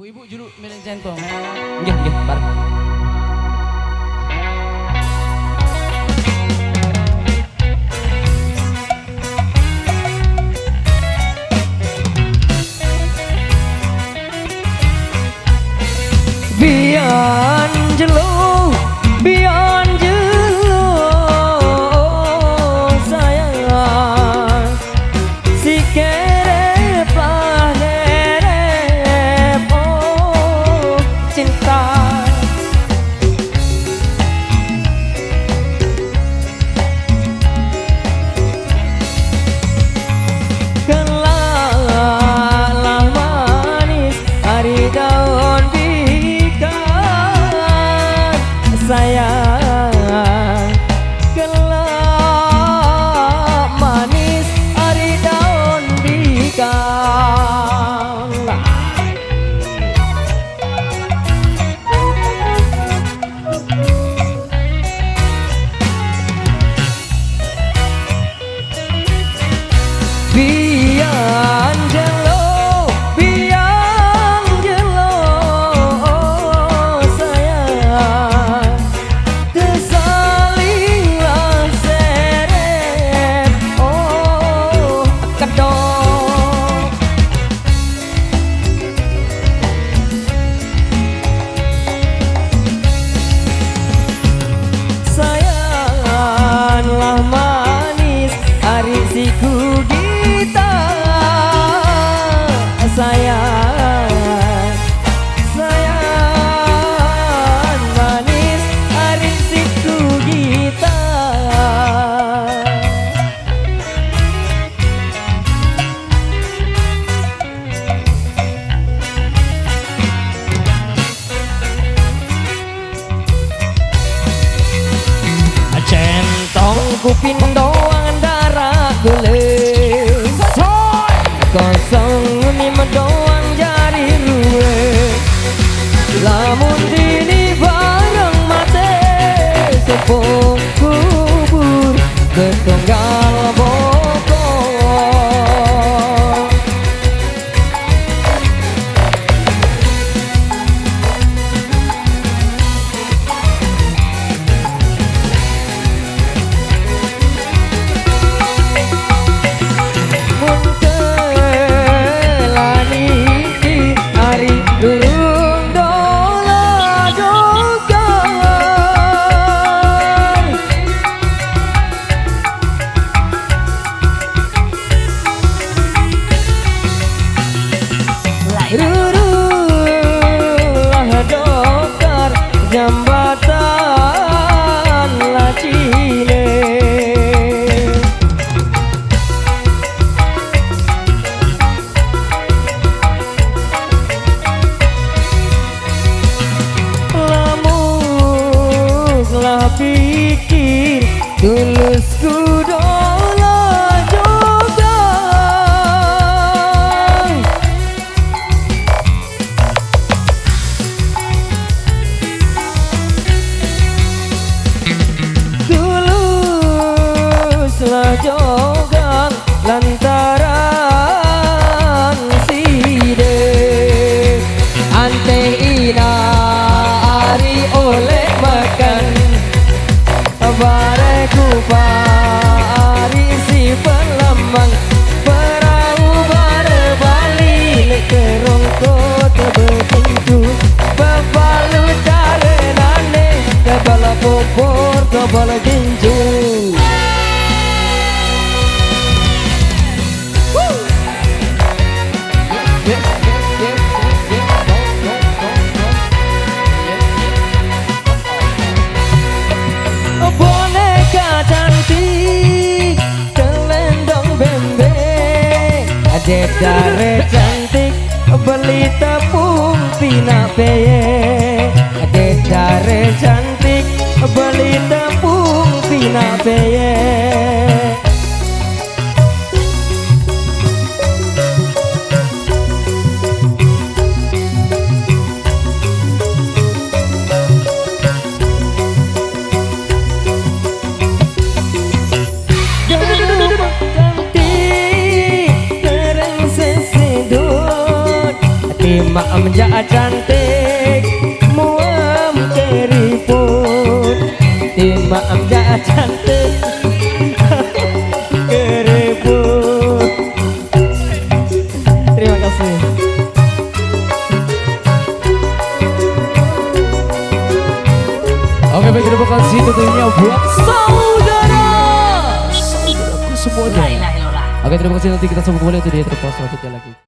Ibu-ibu juru milih centong. Nggih, nggih, bareng. Bianjelo, Bianjelo, sayang, si kerep lah nerep, oh cinta. Kelalah manis hari daun sayang, kelak manis ari daun bikang. Bianjelo, Bianjelo, sayang, tesalinglah seret, oh kedok. Sayanglah manis ari siku kita, sayang, sayang manis ari siku kita. Centong kuping doang darah kulit, kosong ni mendoang jari ruwe. Lamun dini bareng mate sepung kubur ketunggal bokong. Jambatan lacine, lamuslah pikir tulus kudola juga. Tuluslah jogang lantaran side ante ina ari oleh makan bare kupari si pelambang perahu bare balik ke rongkot betinju bebalu care nane kebala popor kebala ginju. Boneka cantik telendong bembe, dedare cantik beli tepung pina peye, dedare cantik beli tepung pina peye. Cantik, keren sesedut, mak menjadi cantik muam keriput timam ja cantik keriput. Terima kasih. Oke, baik, terima kasih tentunya buat saudaraku semuanya. Oke, terima kasih, nanti kita sambung kembali untuk di terpos selanjutnya lagi.